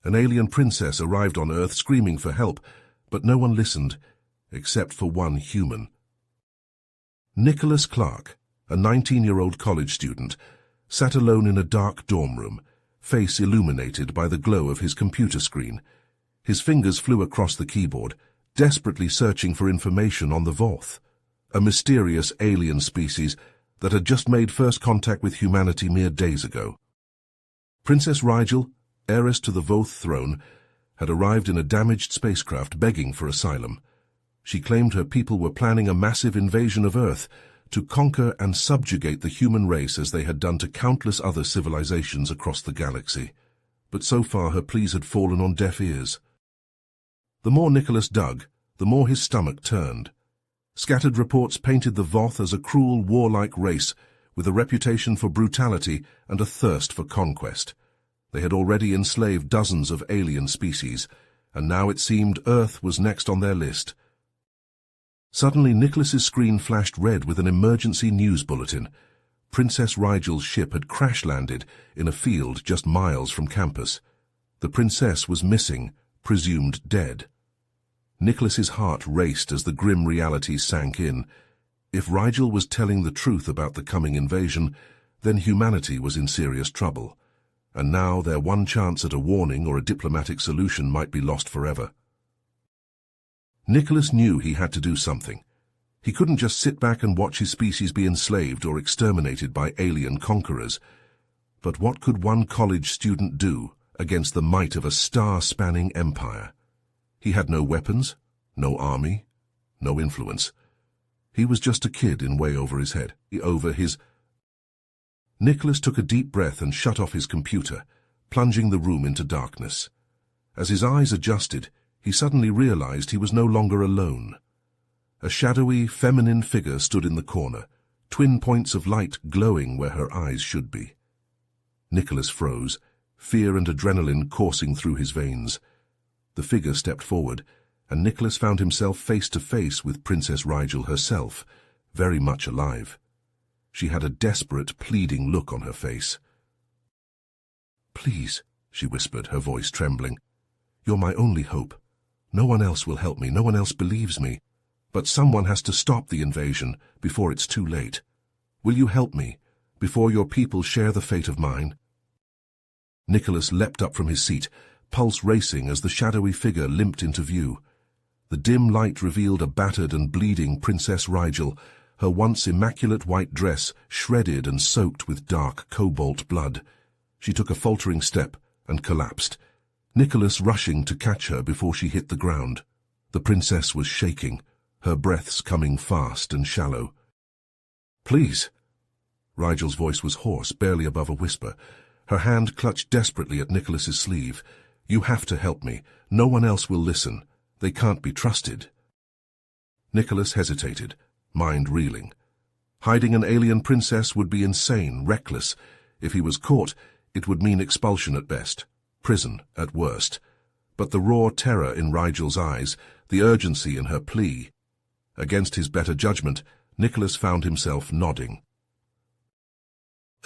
An alien princess arrived on Earth screaming for help, but no one listened, except for one human. Nicholas Clark, a 19-year-old college student, sat alone in a dark dorm room, face illuminated by the glow of his computer screen. His fingers flew across the keyboard, desperately searching for information on the Voth, a mysterious alien species that had just made first contact with humanity mere days ago. Princess Rigel, heiress to the Voth throne, had arrived in a damaged spacecraft begging for asylum. She claimed her people were planning a massive invasion of Earth to conquer and subjugate the human race as they had done to countless other civilizations across the galaxy. But so far her pleas had fallen on deaf ears. The more Nicholas dug, the more his stomach turned. Scattered reports painted the Voth as a cruel, warlike race with a reputation for brutality and a thirst for conquest. They had already enslaved dozens of alien species, and now it seemed Earth was next on their list. Suddenly Nicholas's screen flashed red with an emergency news bulletin. Princess Rigel's ship had crash-landed in a field just miles from campus. The princess was missing, presumed dead. Nicholas's heart raced as the grim reality sank in. If Rigel was telling the truth about the coming invasion, then humanity was in serious trouble. And now their one chance at a warning or a diplomatic solution might be lost forever. Nicholas knew he had to do something. He couldn't just sit back and watch his species be enslaved or exterminated by alien conquerors. But what could one college student do against the might of a star-spanning empire? He had no weapons, no army, no influence. He was just a kid in way over his head, Nicholas took a deep breath and shut off his computer, plunging the room into darkness. As his eyes adjusted, he suddenly realized he was no longer alone. A shadowy, feminine figure stood in the corner, twin points of light glowing where her eyes should be. Nicholas froze, fear and adrenaline coursing through his veins. The figure stepped forward, and Nicholas found himself face to face with Princess Rigel herself, very much alive. She had a desperate, pleading look on her face. "Please," she whispered, her voice trembling. "You're my only hope. No one else will help me, no one else believes me. But someone has to stop the invasion before it's too late. Will you help me, before your people share the fate of mine?" Nicholas leapt up from his seat, pulse racing as the shadowy figure limped into view. The dim light revealed a battered and bleeding Princess Rigel, her once immaculate white dress shredded and soaked with dark cobalt blood. She took a faltering step and collapsed, Nicholas rushing to catch her before she hit the ground. The princess was shaking, her breaths coming fast and shallow. "Please." Rigel's voice was hoarse, barely above a whisper. Her hand clutched desperately at Nicholas's sleeve. "You have to help me. No one else will listen. They can't be trusted." Nicholas hesitated, mind reeling. Hiding an alien princess would be insane, reckless. If he was caught, it would mean expulsion at best, prison at worst. But the raw terror in Rigel's eyes, the urgency in her plea. Against his better judgment, Nicholas found himself nodding.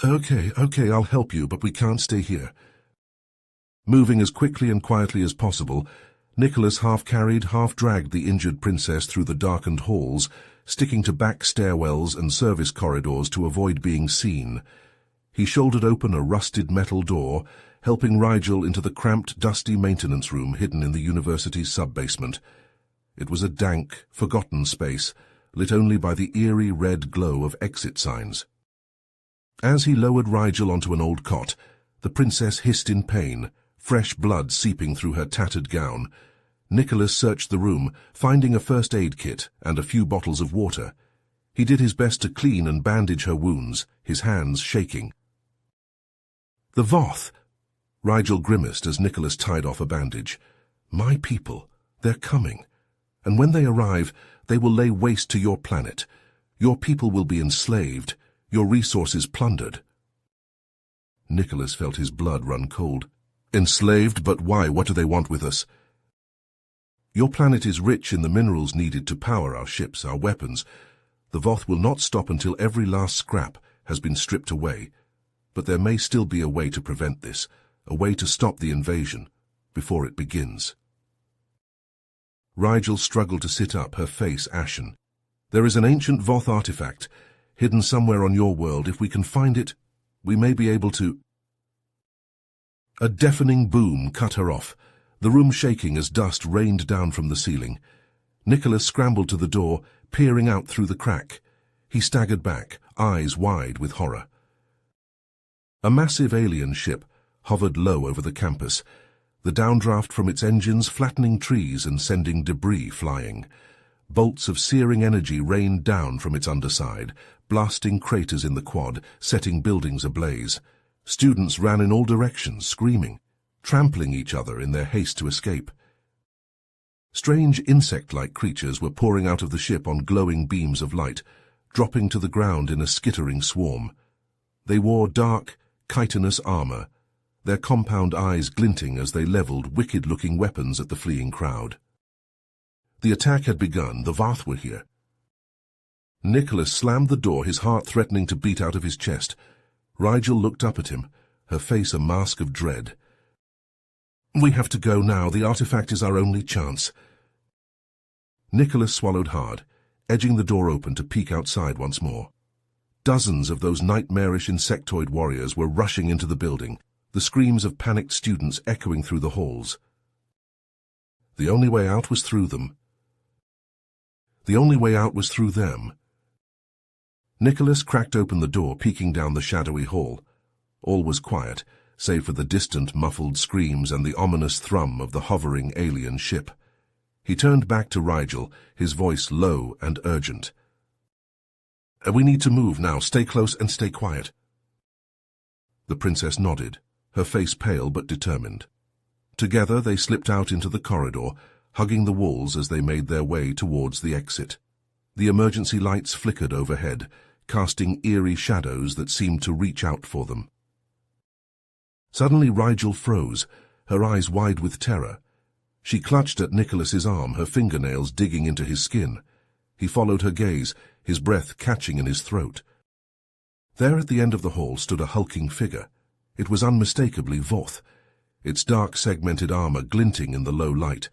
Okay, I'll help you, but we can't stay here." Moving as quickly and quietly as possible, Nicholas half-carried, half-dragged the injured princess through the darkened halls, sticking to back stairwells and service corridors to avoid being seen. He shouldered open a rusted metal door, helping Rigel into the cramped, dusty maintenance room hidden in the university's sub-basement. It was a dank, forgotten space, lit only by the eerie red glow of exit signs. As he lowered Rigel onto an old cot, the princess hissed in pain, fresh blood seeping through her tattered gown. Nicholas searched the room, finding a first aid kit and a few bottles of water. He did his best to clean and bandage her wounds, his hands shaking. "The Voth!" Rigel grimaced as Nicholas tied off a bandage. "My people, they're coming. And when they arrive, they will lay waste to your planet. Your people will be enslaved, your resources plundered." Nicholas felt his blood run cold. "Enslaved? But why? What do they want with us?" "Your planet is rich in the minerals needed to power our ships, our weapons. The Voth will not stop until every last scrap has been stripped away. But there may still be a way to prevent this, a way to stop the invasion. before it begins. Rigel struggled to sit up, her face ashen. There is an ancient Voth artifact, hidden somewhere on your world. If we can find it, we may be able to... A deafening boom cut her off, the room shaking as dust rained down from the ceiling. Nicholas scrambled to the door, peering out through the crack. He staggered back, eyes wide with horror. A massive alien ship hovered low over the campus, the downdraft from its engines flattening trees and sending debris flying. Bolts of searing energy rained down from its underside, blasting craters in the quad, setting buildings ablaze. Students ran in all directions, screaming, trampling each other in their haste to escape. Strange insect-like creatures were pouring out of the ship on glowing beams of light, dropping to the ground in a skittering swarm. They wore dark, chitinous armor, their compound eyes glinting as they leveled wicked-looking weapons at the fleeing crowd. The attack had begun. The Voth were here. Nicholas slammed the door, his heart threatening to beat out of his chest. Rigel looked up at him, her face a mask of dread. "We have to go now. The artifact is our only chance." Nicholas swallowed hard, edging the door open to peek outside once more. Dozens of those nightmarish insectoid warriors were rushing into the building, the screams of panicked students echoing through the halls. The only way out was through them. The only way out was through them. Nicholas cracked open the door, peeking down the shadowy hall. All was quiet, save for the distant, muffled screams and the ominous thrum of the hovering alien ship. He turned back to Rigel, his voice low and urgent. "We need to move now. Stay close and stay quiet." The princess nodded, her face pale but determined. Together they slipped out into the corridor, hugging the walls as they made their way towards the exit. The emergency lights flickered overhead, casting eerie shadows that seemed to reach out for them. Suddenly Rigel froze, her eyes wide with terror. She clutched at Nicholas's arm, her fingernails digging into his skin. He followed her gaze, his breath catching in his throat. There at the end of the hall stood a hulking figure. It was unmistakably Voth, its dark segmented armor glinting in the low light.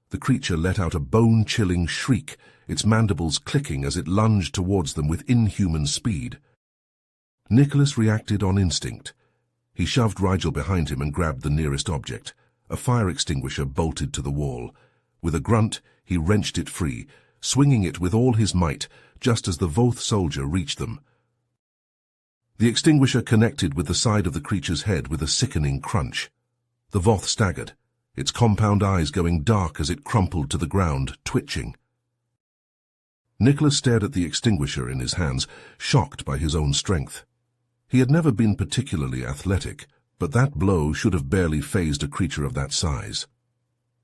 The creature let out a bone-chilling shriek, its mandibles clicking as it lunged towards them with inhuman speed. Nicholas reacted on instinct. He shoved Rigel behind him and grabbed the nearest object, a fire extinguisher bolted to the wall. With a grunt, he wrenched it free, swinging it with all his might, just as the Voth soldier reached them. The extinguisher connected with the side of the creature's head with a sickening crunch. The Voth staggered, its compound eyes going dark as it crumpled to the ground, twitching. Nicholas stared at the extinguisher in his hands, shocked by his own strength. He had never been particularly athletic, but that blow should have barely fazed a creature of that size.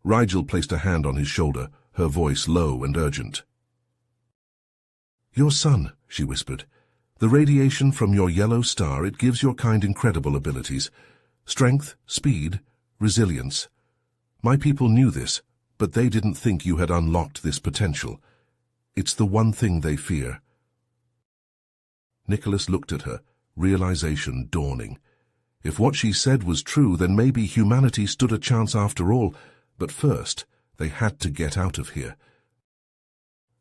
Rigel placed a hand on his shoulder, her voice low and urgent. "Your son," she whispered. "The radiation from your yellow star, it gives your kind incredible abilities. Strength, speed, resilience. My people knew this, but they didn't think you had unlocked this potential. It's the one thing they fear." Nicholas looked at her, realization dawning. If what she said was true, then maybe humanity stood a chance after all, but first, they had to get out of here.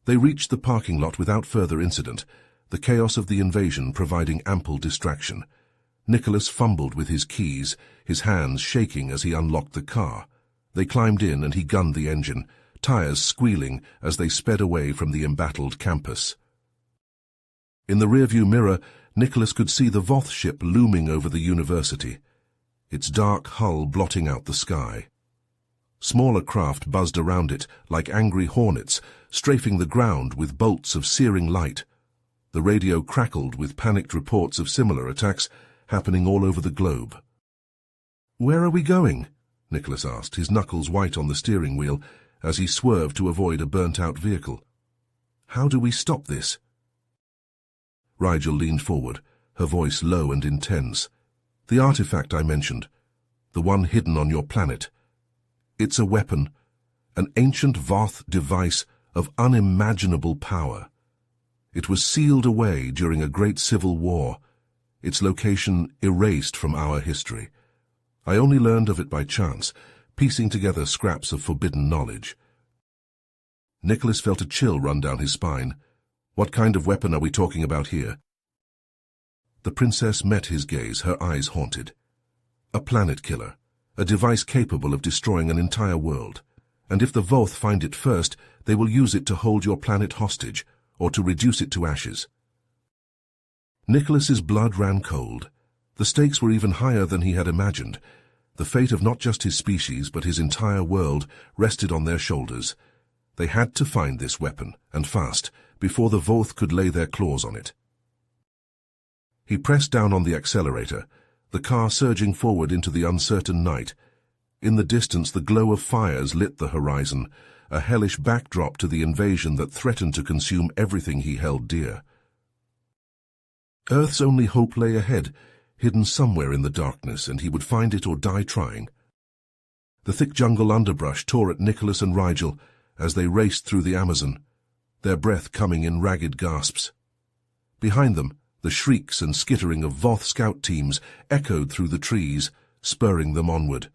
They reached the parking lot without further incident, the chaos of the invasion providing ample distraction. Nicholas fumbled with his keys, his hands shaking as he unlocked the car. They climbed in and he gunned the engine, tires squealing as they sped away from the embattled campus. In the rearview mirror, Nicholas could see the Voth ship looming over the university, its dark hull blotting out the sky. Smaller craft buzzed around it like angry hornets, strafing the ground with bolts of searing light. The radio crackled with panicked reports of similar attacks happening all over the globe. "Where are we going?" Nicholas asked, his knuckles white on the steering wheel as he swerved to avoid a burnt-out vehicle. "How do we stop this?" Rigel leaned forward, her voice low and intense. "The artifact I mentioned, the one hidden on your planet. It's a weapon, an ancient Voth device of unimaginable power. It was sealed away during a great civil war, its location erased from our history. I only learned of it by chance. piecing together scraps of forbidden knowledge. Nicholas felt a chill run down his spine. What kind of weapon are we talking about here? The princess met his gaze, her eyes haunted. A planet killer, a device capable of destroying an entire world. And if the Voth find it first, they will use it to hold your planet hostage, or to reduce it to ashes. Nicholas's blood ran cold. The stakes were even higher than he had imagined. The fate of not just his species, but his entire world, rested on their shoulders. They had to find this weapon, and fast, before the Voth could lay their claws on it. He pressed down on the accelerator, the car surging forward into the uncertain night. In the distance, the glow of fires lit the horizon, a hellish backdrop to the invasion that threatened to consume everything he held dear. Earth's only hope lay ahead, hidden somewhere in the darkness, and he would find it or die trying. The thick jungle underbrush tore at Nicholas and Rigel as they raced through the Amazon, their breath coming in ragged gasps. Behind them, the shrieks and skittering of Voth scout teams echoed through the trees, spurring them onward.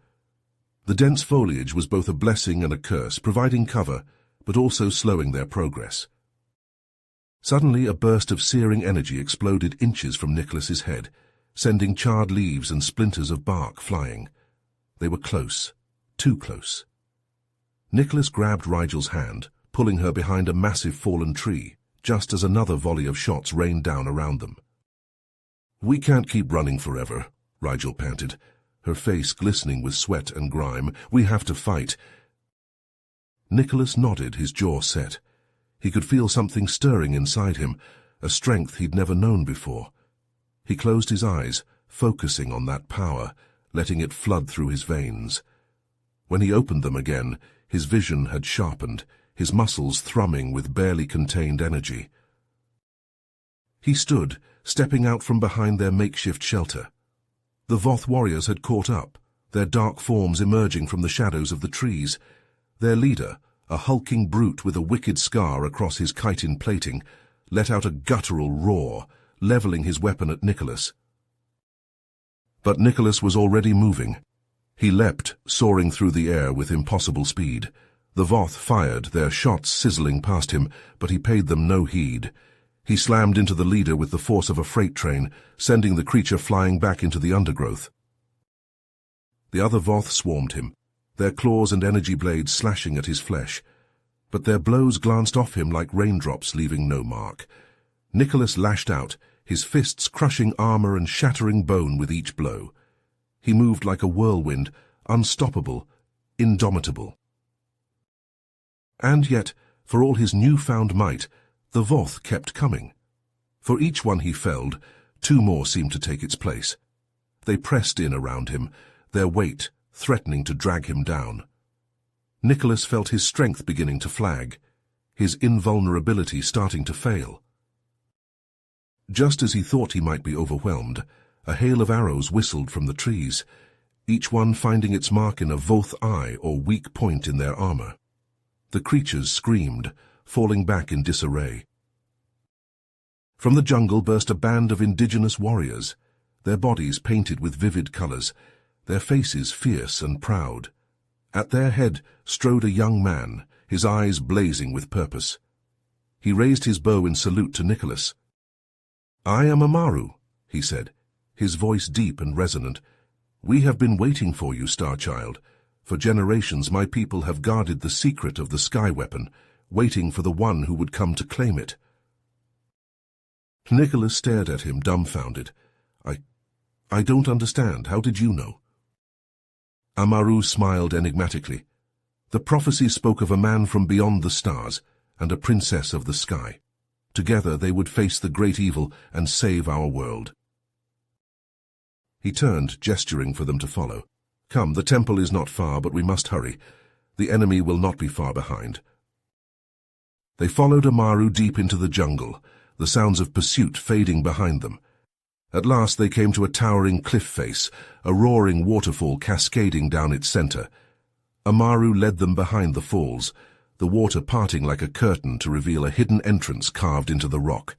The dense foliage was both a blessing and a curse, providing cover, but also slowing their progress. Suddenly, a burst of searing energy exploded inches from Nicholas's head, sending charred leaves and splinters of bark flying. They were close, too close. Nicholas grabbed Rigel's hand, pulling her behind a massive fallen tree, just as another volley of shots rained down around them. "We can't keep running forever," Rigel panted, her face glistening with sweat and grime. "We have to fight." Nicholas nodded, his jaw set. He could feel something stirring inside him, a strength he'd never known before. He closed his eyes, focusing on that power, letting it flood through his veins. When he opened them again, his vision had sharpened, his muscles thrumming with barely contained energy. He stood, stepping out from behind their makeshift shelter. The Voth warriors had caught up, their dark forms emerging from the shadows of the trees. Their leader, a hulking brute with a wicked scar across his chitin plating, let out a guttural roar, leveling his weapon at Nicholas. But Nicholas was already moving. He leapt, soaring through the air with impossible speed. The Voth fired, their shots sizzling past him, but he paid them no heed. He slammed into the leader with the force of a freight train, sending the creature flying back into the undergrowth. The other Voth swarmed him, their claws and energy blades slashing at his flesh. But their blows glanced off him like raindrops, leaving no mark. Nicholas lashed out, his fists crushing armor and shattering bone with each blow. He moved like a whirlwind, unstoppable, indomitable. And yet, for all his newfound might, the Voth kept coming. For each one he felled, two more seemed to take its place. They pressed in around him, their weight threatening to drag him down. Nicholas felt his strength beginning to flag, his invulnerability starting to fail. Just as he thought he might be overwhelmed, a hail of arrows whistled from the trees, each one finding its mark in a Voth eye or weak point in their armor. The creatures screamed, falling back in disarray. From the jungle burst a band of indigenous warriors, their bodies painted with vivid colors, their faces fierce and proud. At their head strode a young man, his eyes blazing with purpose. He raised his bow in salute to Nicholas. "I am Amaru," he said, his voice deep and resonant. "We have been waiting for you, Star Child. For generations my people have guarded the secret of the sky weapon, waiting for the one who would come to claim it." Nicholas stared at him, dumbfounded. I don't understand. How did you know?" Amaru smiled enigmatically. "The prophecy spoke of a man from beyond the stars and a princess of the sky. Together they would face the great evil and save our world." He turned, gesturing for them to follow. "Come, the temple is not far, but we must hurry. The enemy will not be far behind." They followed Amaru deep into the jungle, the sounds of pursuit fading behind them. At last they came to a towering cliff face, a roaring waterfall cascading down its center. Amaru led them behind the falls, the water parting like a curtain to reveal a hidden entrance carved into the rock.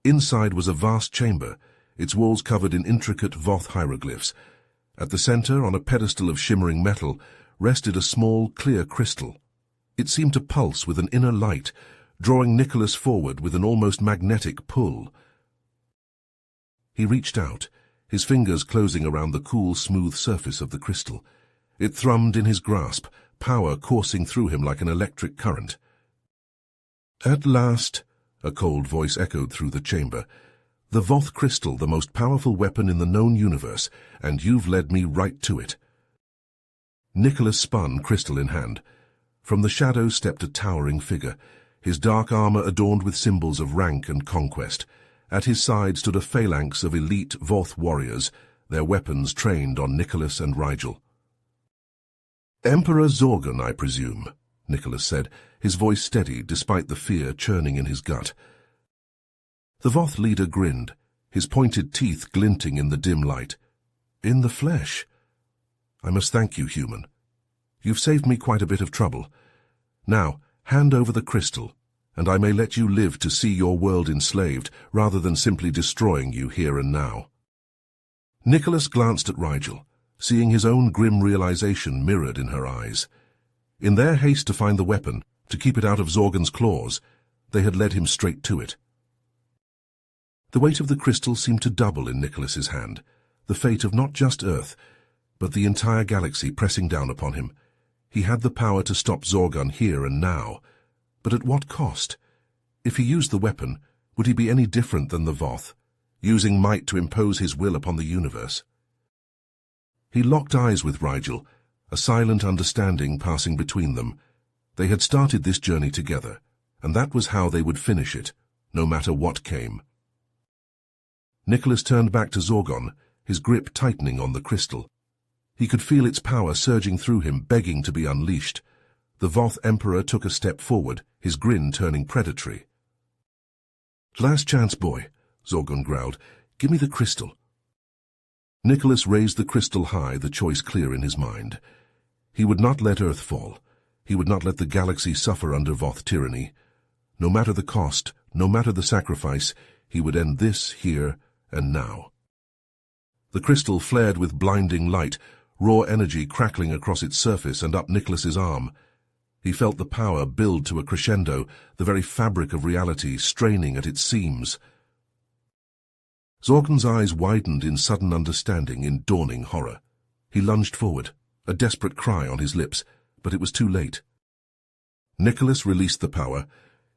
Inside was a vast chamber, its walls covered in intricate Voth hieroglyphs. At the center, on a pedestal of shimmering metal, rested a small, clear crystal. It seemed to pulse with an inner light, drawing Nicholas forward with an almost magnetic pull. He reached out, his fingers closing around the cool, smooth surface of the crystal. It thrummed in his grasp, power coursing through him like an electric current. "At last," a cold voice echoed through the chamber. "The Voth crystal, the most powerful weapon in the known universe, and you've led me right to it." Nicholas spun, crystal in hand. From the shadows stepped a towering figure, his dark armor adorned with symbols of rank and conquest. At his side stood a phalanx of elite Voth warriors, their weapons trained on Nicholas and Rigel. "Emperor Zorgon, I presume," Nicholas said, his voice steady despite the fear churning in his gut. The Voth leader grinned, his pointed teeth glinting in the dim light. "In the flesh. I must thank you, human. You've saved me quite a bit of trouble. Now, hand over the crystal, and I may let you live to see your world enslaved, rather than simply destroying you here and now." Nicholas glanced at Rigel, seeing his own grim realization mirrored in her eyes. In their haste to find the weapon, to keep it out of Zorgon's claws, they had led him straight to it. The weight of the crystal seemed to double in Nicholas's hand, the fate of not just Earth, but the entire galaxy pressing down upon him. He had the power to stop Zorgon here and now, but at what cost? If he used the weapon, would he be any different than the Voth, using might to impose his will upon the universe? He locked eyes with Rigel, a silent understanding passing between them. They had started this journey together, and that was how they would finish it, no matter what came. Nicholas turned back to Zorgon, his grip tightening on the crystal. He could feel its power surging through him, begging to be unleashed. The Voth Emperor took a step forward, his grin turning predatory. "Last chance, boy," Zorgon growled. "Give me the crystal." Nicholas raised the crystal high, the choice clear in his mind. He would not let Earth fall. He would not let the galaxy suffer under Voth tyranny. No matter the cost, no matter the sacrifice, he would end this here and now. The crystal flared with blinding light, raw energy crackling across its surface and up Nicholas's arm. He felt the power build to a crescendo, the very fabric of reality straining at its seams. Zorgon's eyes widened in sudden understanding, in dawning horror. He lunged forward, a desperate cry on his lips, but it was too late. Nicholas released the power,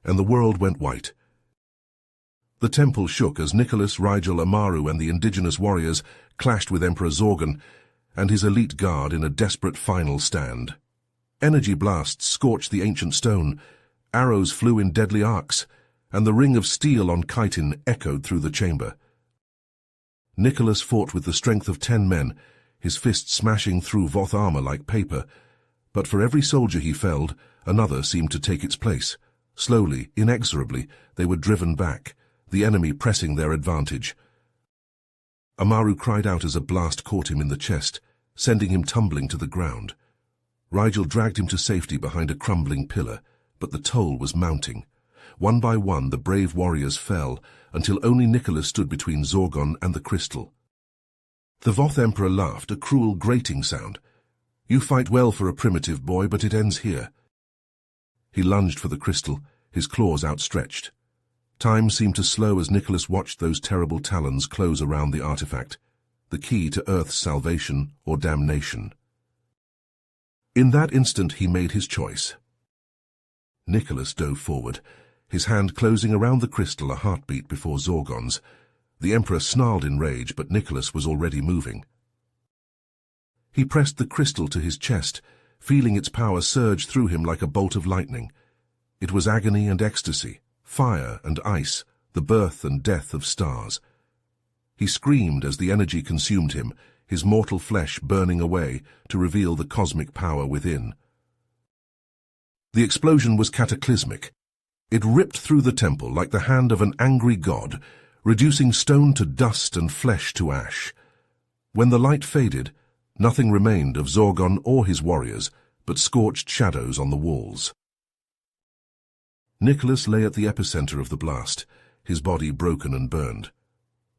and the world went white. The temple shook as Nicholas, Rigel, Amaru, and the indigenous warriors clashed with Emperor Zorgon and his elite guard in a desperate final stand. Energy blasts scorched the ancient stone, arrows flew in deadly arcs, and the ring of steel on chitin echoed through the chamber. Nicholas fought with the strength of 10 men, his fists smashing through Voth armor like paper, but for every soldier he felled, another seemed to take its place. Slowly, inexorably, they were driven back, the enemy pressing their advantage. Amaru cried out as a blast caught him in the chest, sending him tumbling to the ground. Rigel dragged him to safety behind a crumbling pillar, but the toll was mounting. One by one the brave warriors fell, until only Nicholas stood between Zorgon and the crystal. The Voth Emperor laughed, a cruel, grating sound. "You fight well for a primitive boy, but it ends here." He lunged for the crystal, his claws outstretched. Time seemed to slow as Nicholas watched those terrible talons close around the artifact, the key to Earth's salvation or damnation. In that instant he made his choice. Nicholas dove forward, his hand closing around the crystal a heartbeat before Zorgon's. The Emperor snarled in rage, but Nicholas was already moving. He pressed the crystal to his chest, feeling its power surge through him like a bolt of lightning. It was agony and ecstasy, fire and ice, the birth and death of stars. He screamed as the energy consumed him, his mortal flesh burning away to reveal the cosmic power within. The explosion was cataclysmic. It ripped through the temple like the hand of an angry god, reducing stone to dust and flesh to ash. When the light faded, nothing remained of Zorgon or his warriors but scorched shadows on the walls. Nicholas lay at the epicenter of the blast, his body broken and burned.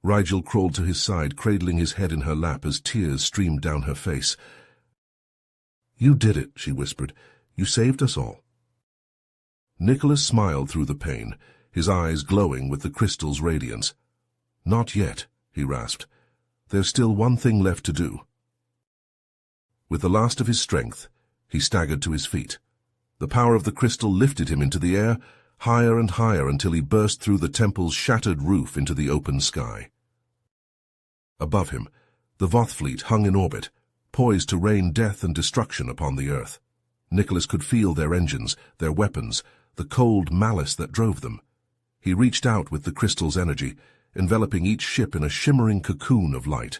Rigel crawled to his side, cradling his head in her lap as tears streamed down her face. "You did it," she whispered. "You saved us all." Nicholas smiled through the pain, his eyes glowing with the crystal's radiance. "Not yet," he rasped. "There's still one thing left to do." With the last of his strength, he staggered to his feet. The power of the crystal lifted him into the air, higher and higher until he burst through the temple's shattered roof into the open sky. Above him, the Voth fleet hung in orbit, poised to rain death and destruction upon the earth. Nicholas could feel their engines, their weapons, the cold malice that drove them. He reached out with the crystal's energy, enveloping each ship in a shimmering cocoon of light.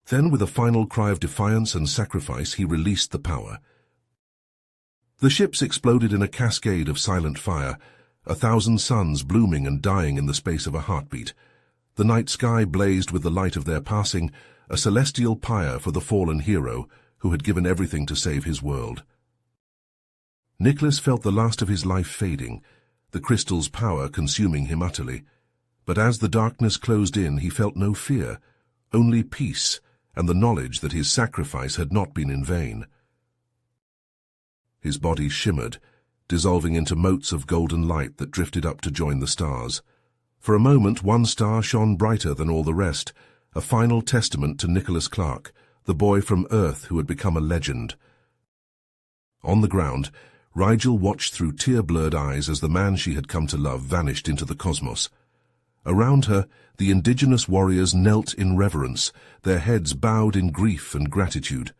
Then, with a final cry of defiance and sacrifice, he released the power. The ships exploded in a cascade of silent fire, 1,000 suns blooming and dying in the space of a heartbeat. The night sky blazed with the light of their passing, a celestial pyre for the fallen hero who had given everything to save his world. Nicholas felt the last of his life fading, the crystal's power consuming him utterly. But as the darkness closed in, he felt no fear, only peace and the knowledge that his sacrifice had not been in vain. His body shimmered, dissolving into motes of golden light that drifted up to join the stars. For a moment, one star shone brighter than all the rest, a final testament to Nicholas Clark, the boy from Earth who had become a legend. On the ground, Rigel watched through tear-blurred eyes as the man she had come to love vanished into the cosmos. Around her, the indigenous warriors knelt in reverence, their heads bowed in grief and gratitude.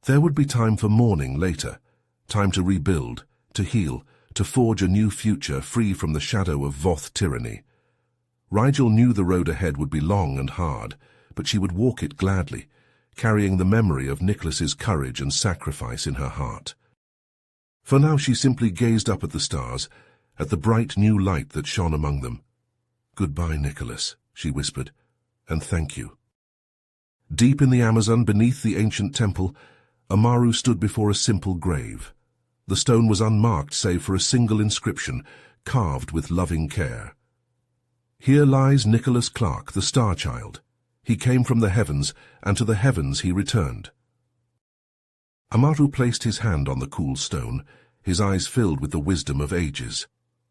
There would be time for mourning later, time to rebuild, to heal, to forge a new future free from the shadow of Voth tyranny. Rigel knew the road ahead would be long and hard, but she would walk it gladly, carrying the memory of Nicholas's courage and sacrifice in her heart. For now she simply gazed up at the stars, at the bright new light that shone among them. "Goodbye, Nicholas," she whispered, "and thank you." Deep in the Amazon, beneath the ancient temple, Amaru stood before a simple grave. The stone was unmarked save for a single inscription, carved with loving care. "Here lies Nicholas Clark, the Star Child. He came from the heavens, and to the heavens he returned." Amaru placed his hand on the cool stone, his eyes filled with the wisdom of ages.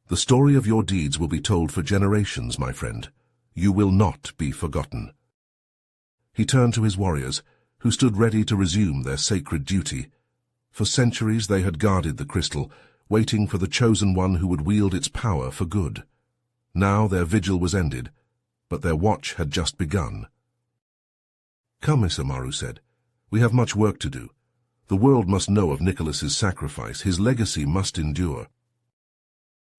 "The story of your deeds will be told for generations, my friend. You will not be forgotten." He turned to his warriors, who stood ready to resume their sacred duty. For centuries they had guarded the crystal, waiting for the chosen one who would wield its power for good. Now their vigil was ended, but their watch had just begun. "Come, Miss," Amaru said. "We have much work to do. The world must know of Nicholas's sacrifice. His legacy must endure."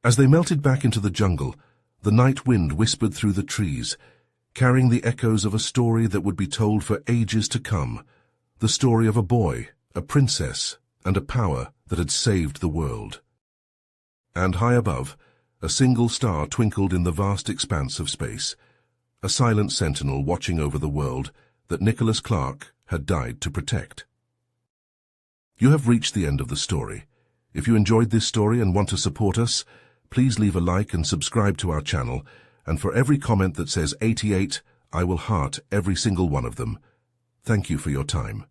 As they melted back into the jungle, the night wind whispered through the trees, carrying the echoes of a story that would be told for ages to come, the story of a boy, a princess, and a power that had saved the world. And high above, a single star twinkled in the vast expanse of space, a silent sentinel watching over the world that Nicholas Clark had died to protect. You have reached the end of the story. If you enjoyed this story and want to support us, please leave a like and subscribe to our channel, and for every comment that says 88, I will heart every single one of them. Thank you for your time.